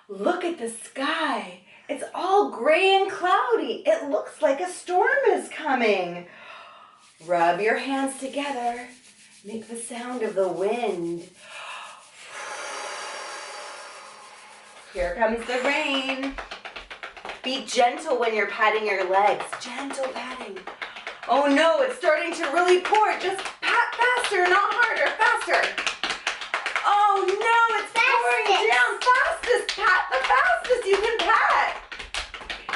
Look at the sky. It's all gray and cloudy. It looks like a storm is coming. Rub your hands together. Make the sound of the wind. Here comes the rain. Be gentle when you're patting your legs. Gentle patting. Oh no, it's starting to really pour. Just pat faster, not harder. Faster. Oh no, it's pouring down. Fastest, pat the fastest you can pat.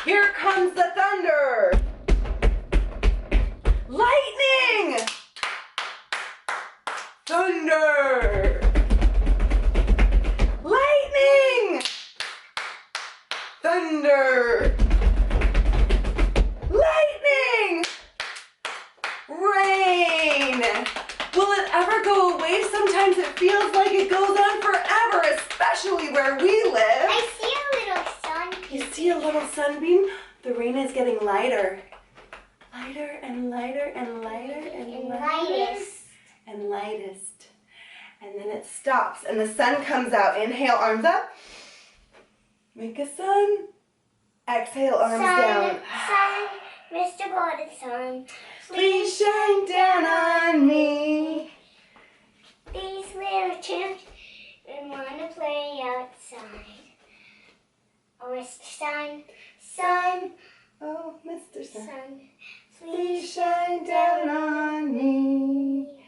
Here comes the thunder. Lightning. Thunder. Lightning. Thunder. Lightning. Rain. Will it ever go away? Sometimes it feels like it goes on forever, especially where we live. I see a little sunbeam. You see a little sunbeam? The rain is getting lighter. Lighter and lighter and lighter and lightest. And lightest. And then it stops and the sun comes out. Inhale, arms up. Make a sun. Exhale, arms down. Sun, Mr. Golden Sun, Please shine down on me. these little children want to play outside. Oh, Mr. Sun, Sun, Oh, Mr. Sun. Sun, Please shine down on me.